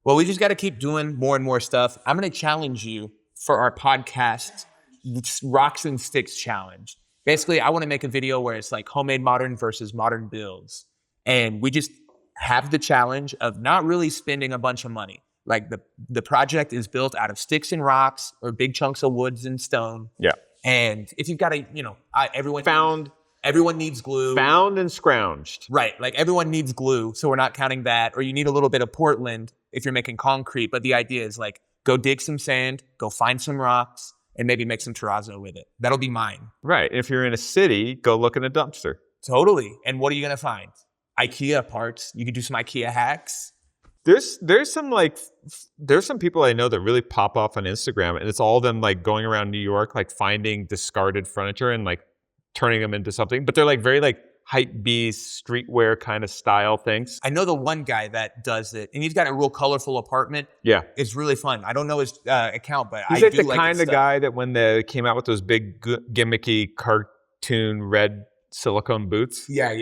Well, we just got to keep doing more and more stuff. I'm going to challenge you for our podcast, Rocks and Sticks Challenge. Basically, I want to make a video where it's like homemade modern versus modern builds. And we just have the challenge of not really spending a bunch of money. Like the project is built out of sticks and rocks or big chunks of woods and stone. Yeah. And if you've got a, you know, everyone needs glue. Found and scrounged. Right. Like everyone needs glue. So we're not counting that. Or you need a little bit of Portland if you're making concrete. But the idea is like, go dig some sand, go find some rocks, and maybe make some terrazzo with it. That'll be mine. Right. If you're in a city, go look in a dumpster. Totally. And what are you going to find? IKEA parts. You could do some IKEA hacks. There's some people I know that really pop off on Instagram, and it's all them like going around New York, like finding discarded furniture and like turning them into something. But they're like very like hype beast, streetwear kind of style things. I know the one guy that does it, and he's got a real colorful apartment. Yeah. It's really fun. I don't know his account, but he's like the kind of guy that when they came out with those big gimmicky cartoon red silicone boots. Yeah.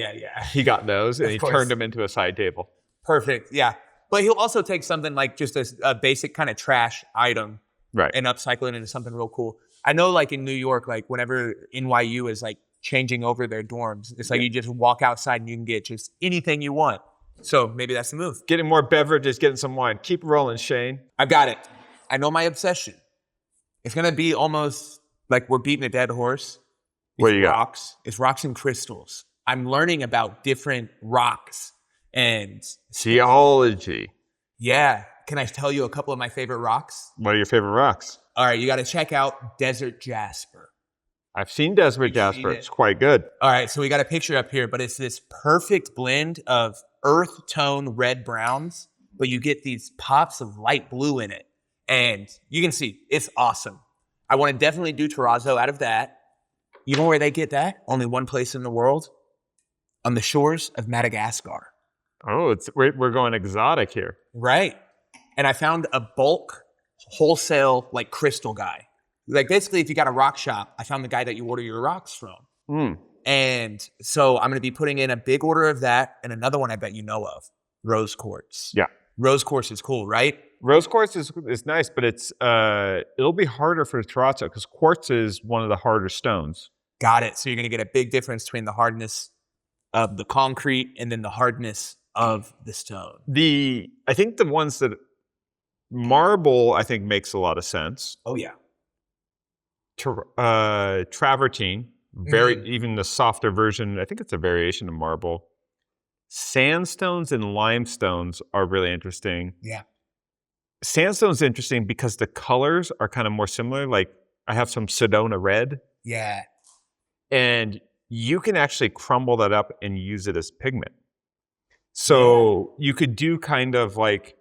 He got those and he turned them into a side table. Perfect. Yeah. But he'll also take something like just a basic kind of trash item, right, and upcycle it into something real cool. I know like in New York, like whenever NYU is like changing over their dorms, it's like you just walk outside and you can get just anything you want. So maybe that's the move. Getting more beverages, getting some wine. Keep rolling, Shane. I've got it. I know my obsession. It's going to be almost like we're beating a dead horse. What do you got? It's rocks and crystals. I'm learning about different rocks. And geology. Yeah. Can I tell you a couple of my favorite rocks? What are your favorite rocks? All right. You got to check out desert jasper. I've seen desert jasper. It's quite good. All right. So we got a picture up here, but it's this perfect blend of earth tone red browns, but you get these pops of light blue in it. And you can see it's awesome. I want to definitely do terrazzo out of that. You know where they get that? Only one place in the world. On the shores of Madagascar. Oh, we're going exotic here. Right. And I found a bulk wholesale like crystal guy. Like basically if you got a rock shop, I found the guy that you order your rocks from. And so I'm going to be putting in a big order of that and another one I bet you know of, rose quartz. Yeah. Rose quartz is cool, right? Rose quartz is nice, but it'll be harder for the terrazzo because quartz is one of the harder stones. Got it. So you're going to get a big difference between the hardness of the concrete and then the hardness of the stone. I think the ones that marble, I think makes a lot of sense. Oh yeah. Travertine, even the softer version. I think it's a variation of marble. Sandstones and limestones are really interesting. Yeah. Sandstone's interesting because the colors are kind of more similar. Like I have some Sedona red. Yeah. And you can actually crumble that up and use it as pigment. So you could do kind of like,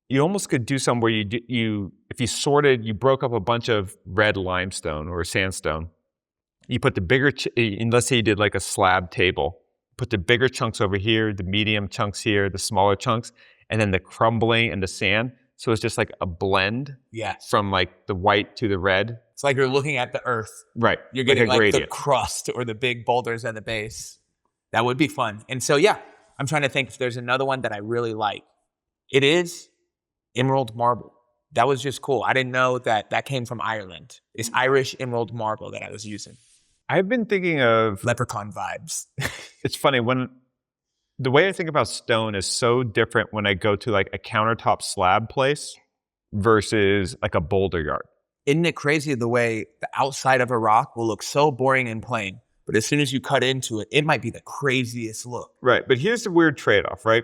you almost could do some where if you broke up a bunch of red limestone or sandstone, you put the bigger, and let's say you did like a slab table, put the bigger chunks over here, the medium chunks here, the smaller chunks, and then the crumbling and the sand. So it's just like a blend from like the white to the red. It's like you're looking at the earth. Right. You're getting like the crust or the big boulders at the base. That would be fun. And so, yeah, I'm trying to think if there's another one that I really like. It is emerald marble. That was just cool. I didn't know that came from Ireland. It's Irish emerald marble that I was using. I've been thinking of leprechaun vibes. It's funny the way I think about stone is so different when I go to like a countertop slab place versus like a boulder yard. Isn't it crazy the way the outside of a rock will look so boring and plain, but as soon as you cut into it, it might be the craziest look. Right, but here's the weird trade-off, right?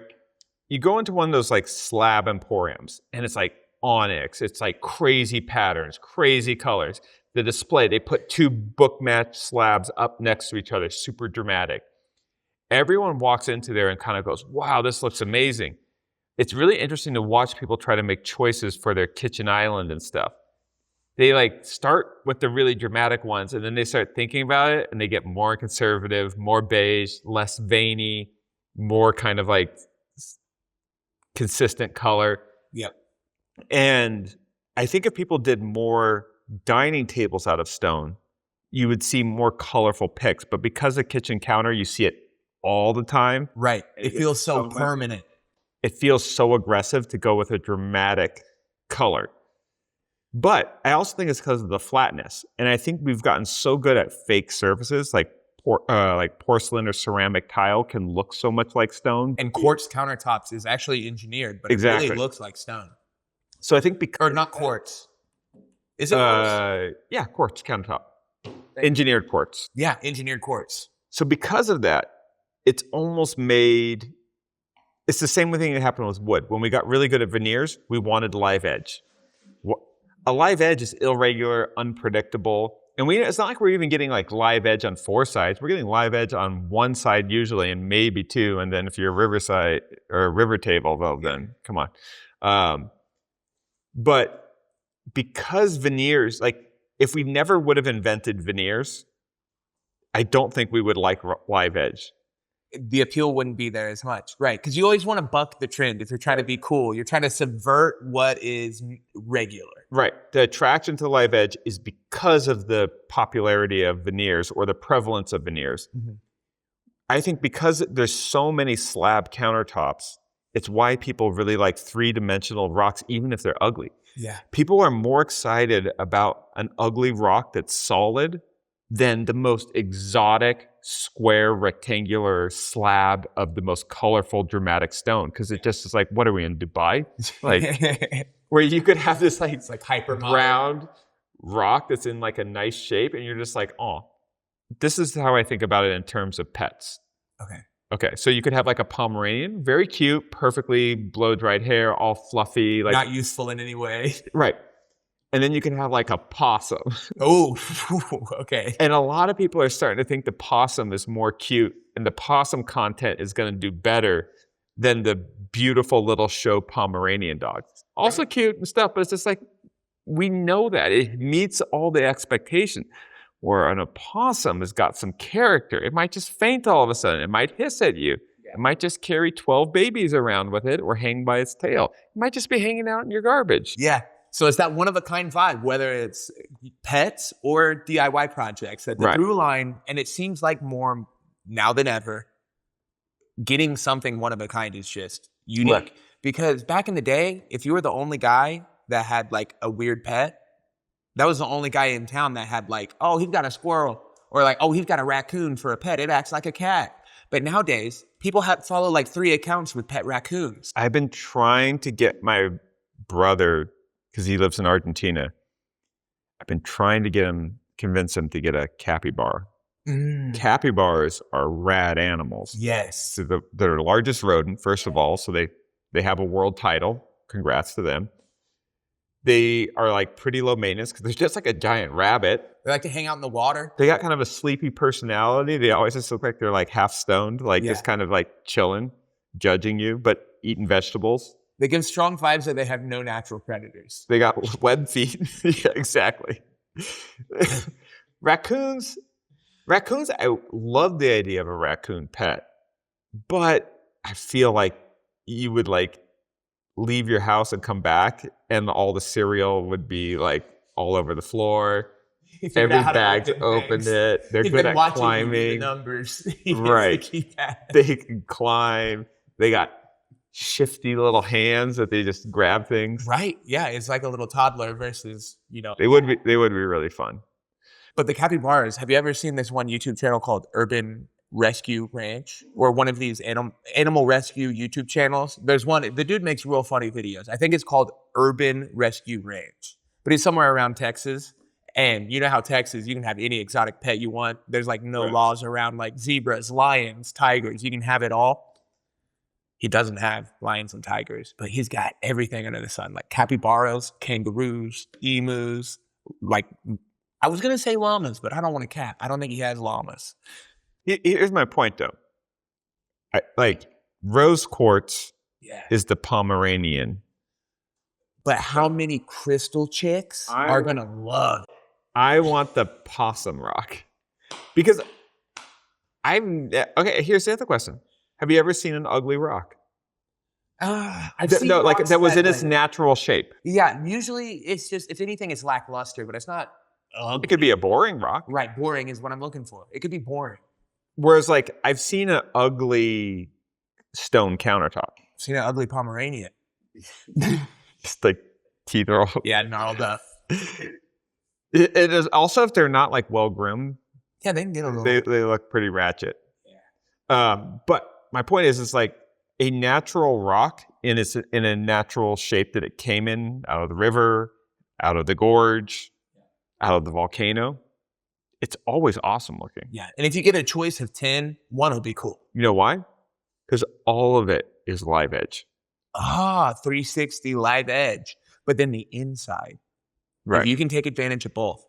You go into one of those like slab emporiums and it's like onyx, it's like crazy patterns, crazy colors. The display, they put two book-matched slabs up next to each other, super dramatic. Everyone walks into there and kind of goes, wow, this looks amazing. It's really interesting to watch people try to make choices for their kitchen island and stuff. They like start with the really dramatic ones and then they start thinking about it and they get more conservative, more beige, less veiny, more kind of like consistent color. Yep. And I think if people did more dining tables out of stone, you would see more colorful picks. But because of kitchen counter, you see it all the time. Right. It feels so permanent. It feels so aggressive to go with a dramatic color. But I also think it's because of the flatness. And I think we've gotten so good at fake surfaces, like porcelain or ceramic tile can look so much like stone. And quartz countertops is actually engineered, but it really looks like stone. So I think because... Or not quartz. Is it quartz? Yeah, quartz countertop. Engineered quartz. Yeah, engineered quartz. So because of that, it's almost made... It's the same thing that happened with wood. When we got really good at veneers, we wanted live edge. A live edge is irregular, unpredictable. And it's not like we're even getting like live edge on four sides. We're getting live edge on one side usually and maybe two. And then if you're a riverside or a river table, well, then come on. But because veneers, like if we never would have invented veneers, I don't think we would like live edge. The appeal wouldn't be there as much. Right. Because you always want to buck the trend. If you're trying to be cool, you're trying to subvert what is regular. Right. The attraction to live edge is because of the popularity of veneers or the prevalence of veneers. Mm-hmm. I think because there's so many slab countertops, it's why people really like three-dimensional rocks, even if they're ugly. Yeah. People are more excited about an ugly rock that's solid than the most exotic, square, rectangular slab of the most colorful, dramatic stone. Because it just is like, what are we in Dubai? Like, where you could have this like, it's like hyper round rock that's in like a nice shape, and you're just like, oh, this is how I think about it in terms of pets. Okay, so you could have like a Pomeranian, very cute, perfectly blow-dried hair, all fluffy. Like, not useful in any way. Right. And then you can have like a possum. Oh, okay. And a lot of people are starting to think the possum is more cute and the possum content is going to do better than the beautiful little show Pomeranian dog. Also cute and stuff, but it's just like, we know that. It meets all the expectations. Where an opossum has got some character. It might just faint all of a sudden. It might hiss at you. It might just carry 12 babies around with it or hang by its tail. It might just be hanging out in your garbage. Yeah. So it's that one-of-a-kind vibe, whether it's pets or DIY projects. That the through line, and it seems like more now than ever, getting something one-of-a-kind is just unique. Right. Because back in the day, if you were the only guy that had like a weird pet, that was the only guy in town that had like, oh, he's got a squirrel, or like, oh, he's got a raccoon for a pet. It acts like a cat. But nowadays, people follow like 3 accounts with pet raccoons. I've been trying to get my brother, because he lives in Argentina, I've been trying to convince him to get a capybara. Capybaras are rad animals. Yes. So they're the largest rodent, first of all, so they have a world title. Congrats to them. They are like pretty low maintenance because they're just like a giant rabbit. They like to hang out in the water. They got kind of a sleepy personality. They always just look like they're like half stoned, like just kind of like chilling, judging you, but eating vegetables. They give strong vibes that they have no natural predators. They got web feet. Yeah, exactly. Raccoons, I love the idea of a raccoon pet, but I feel like you would like leave your house and come back and all the cereal would be like all over the floor. Every bag's opened it. They're good at climbing. Numbers. Right. They can climb. They got shifty little hands that they just grab things. Right. Yeah. It's like a little toddler versus, They would be really fun. But the capybaras, have you ever seen this one YouTube channel called Urban Rescue Ranch, or one of these animal rescue YouTube channels? There's one, the dude makes real funny videos. I think it's called Urban Rescue Ranch, but he's somewhere around Texas. And you know how Texas, you can have any exotic pet you want. There's like no laws around like zebras, lions, tigers. You can have it all. He doesn't have lions and tigers, but he's got everything under the sun, like capybaras, kangaroos, emus, like I was going to say llamas, but I don't want to cap. I don't think he has llamas. Here's my point, though. Like, rose quartz is the Pomeranian. But how many crystal chicks are going to love it? I want the possum rock. Because okay, here's the other question. Have you ever seen an ugly rock? I've seen like that was in its natural shape. Yeah, usually it's just, if anything, it's lackluster, but it's not ugly. It could be a boring rock. Right, boring is what I'm looking for. It could be boring. Whereas, like, I've seen an ugly stone countertop. I've seen an ugly Pomeranian. Just like teeth are all... Yeah, gnarled up. It is also, if they're not like well groomed. Yeah, they can get a little... They look pretty ratchet. Yeah. But my point is, it's like a natural rock in a natural shape that it came in, out of the river, out of the gorge, out of the volcano. It's always awesome looking. Yeah, and if you get a choice of 10, one will be cool. You know why? Because all of it is live edge. 360 live edge. But then the inside. Right. If you can take advantage of both.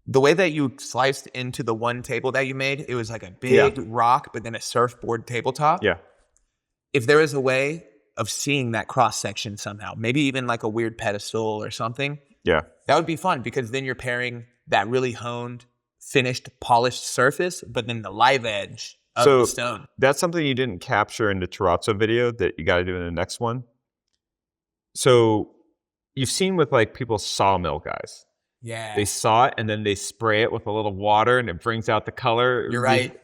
The way that you sliced into the one table that you made, it was like a big rock, but then a surfboard tabletop. Yeah. If there is a way of seeing that cross section somehow, maybe even like a weird pedestal or something. Yeah. That would be fun, because then you're pairing that really honed, finished, polished surface, but then the live edge of the stone. That's something you didn't capture in the Terrazzo video that you got to do in the next one. So you've seen with like people's sawmill guys. Yeah. They saw it and then they spray it with a little water and it brings out the color. You're right.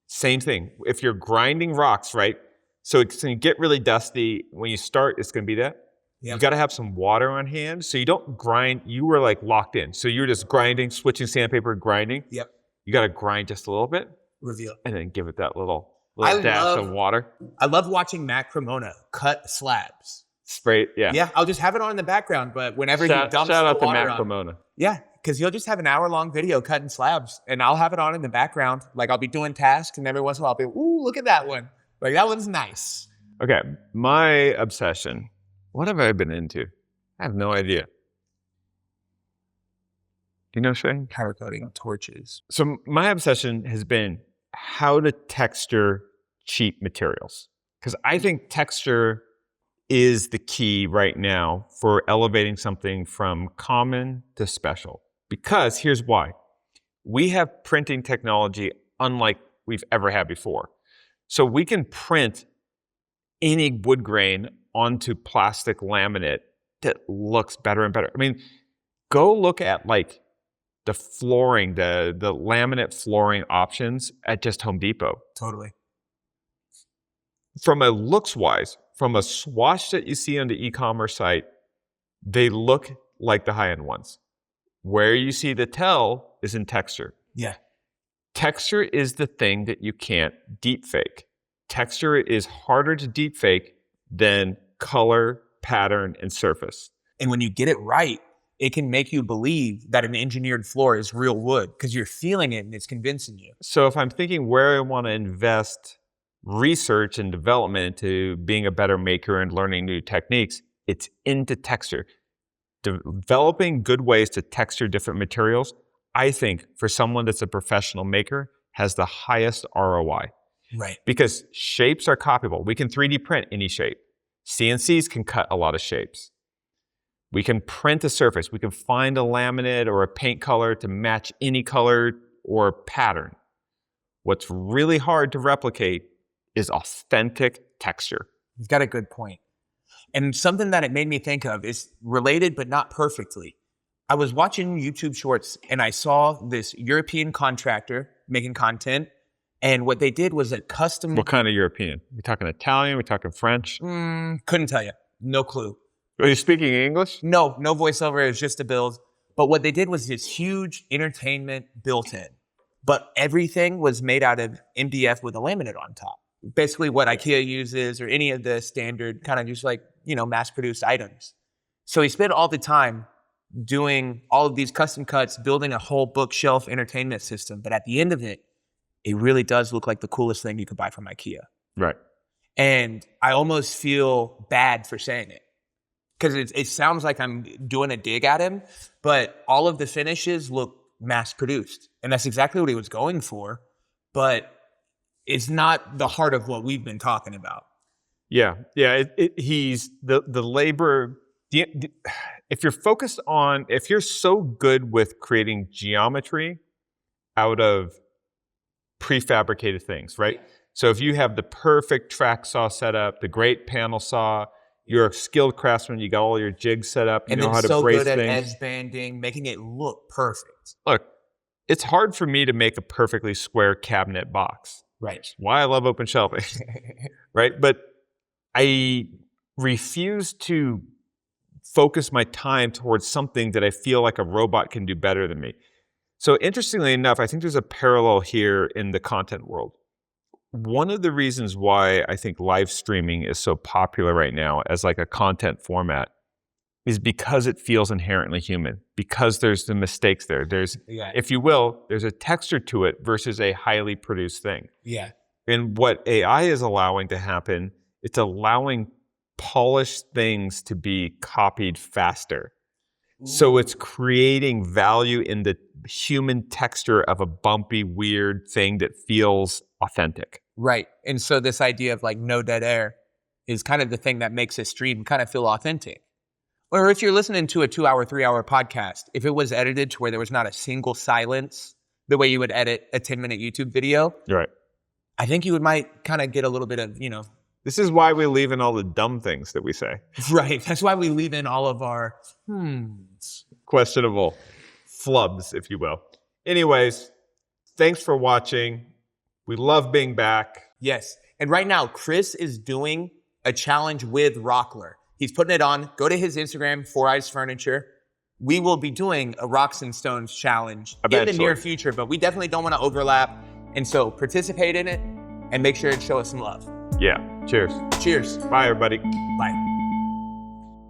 Same thing. If you're grinding rocks, right? So it's going to get really dusty. When you start, it's going to be that. Yep. You got to have some water on hand. So you don't grind. You were like locked in. So you're just grinding, switching sandpaper, grinding. Yep. You got to grind just a little bit. Reveal. And then give it that little dash of water. I love watching Matt Cremona cut slabs. Spray, yeah. Yeah, I'll just have it on in the background, but whenever he dumps shout out the to water Matt Cremona. Yeah, because he'll just have an hour-long video cutting slabs, and I'll have it on in the background. Like, I'll be doing tasks, and every once in a while I'll be, ooh, look at that one. Like, that one's nice. Okay, my obsession. What have I been into? I have no idea. Do you know, Shane? Powder coating torches. So my obsession has been how to texture cheap materials. Because I think texture is the key right now for elevating something from common to special. Because here's why. We have printing technology unlike we've ever had before. So we can print any wood grain onto plastic laminate that looks better and better. I mean, go look at like the flooring, the laminate flooring options at just Home Depot. Totally. From a looks-wise, from a swatch that you see on the e-commerce site, they look like the high-end ones. Where you see the tell is in texture. Yeah. Texture is the thing that you can't deep fake. Texture is harder to deep fake than color, pattern, and surface. And when you get it right, it can make you believe that an engineered floor is real wood because you're feeling it and it's convincing you. So if I'm thinking where I want to invest research and development into being a better maker and learning new techniques, it's into texture. Developing good ways to texture different materials, I think for someone that's a professional maker, has the highest ROI. Right. Because shapes are copyable. We can 3D print any shape. CNCs can cut a lot of shapes. We can print a surface. We can find a laminate or a paint color to match any color or pattern. What's really hard to replicate is authentic texture. You've got a good point. And something that it made me think of is related, but not perfectly. I was watching YouTube shorts and I saw this European contractor making content. And what they did was a custom... What kind of European? We talking Italian? We talking French? Couldn't tell you. No clue. Are you speaking English? No voiceover. It was just a build. But what they did was this huge entertainment built in. But everything was made out of MDF with a laminate on top. Basically what IKEA uses or any of the standard kind of just like, mass-produced items. So he spent all the time doing all of these custom cuts, building a whole bookshelf entertainment system. But at the end of it, it really does look like the coolest thing you could buy from IKEA. Right. And I almost feel bad for saying it because it sounds like I'm doing a dig at him, but all of the finishes look mass-produced. And that's exactly what he was going for, but it's not the heart of what we've been talking about. Yeah. He's the labor. If you're so good with creating geometry out of prefabricated things, right? So if you have the perfect track saw set up, the great panel saw, you're a skilled craftsman, you got all your jigs set up, you know how to brace things. And then so good at edge banding, making it look perfect. Look, it's hard for me to make a perfectly square cabinet box. Right. Why I love open shelving, right? But I refuse to focus my time towards something that I feel like a robot can do better than me. So interestingly enough, I think there's a parallel here in the content world. One of the reasons why I think live streaming is so popular right now as like a content format is because it feels inherently human, because there's the mistakes there. There's, if you will, there's a texture to it versus a highly produced thing. Yeah. And what AI is allowing to happen, it's allowing polished things to be copied faster. Ooh. So it's creating value in the human texture of a bumpy, weird thing that feels authentic. Right. And so this idea of like no dead air is kind of the thing that makes a stream kind of feel authentic. Or if you're listening to a 2-hour, 3-hour podcast, if it was edited to where there was not a single silence, the way you would edit a 10-minute YouTube video, right? I think you might kind of get a little bit of, This is why we leave in all the dumb things that we say. Right. That's why we leave in all of our questionable flubs, if you will. Anyways, thanks for watching. We love being back. Yes. And right now, Chris is doing a challenge with Rockler. He's putting it on. Go to his Instagram, 4 Eyes Furniture. We will be doing a Rocks and Stones challenge in the near future, but we definitely don't want to overlap. And so participate in it and make sure to show us some love. Yeah. Cheers. Cheers. Bye, everybody. Bye.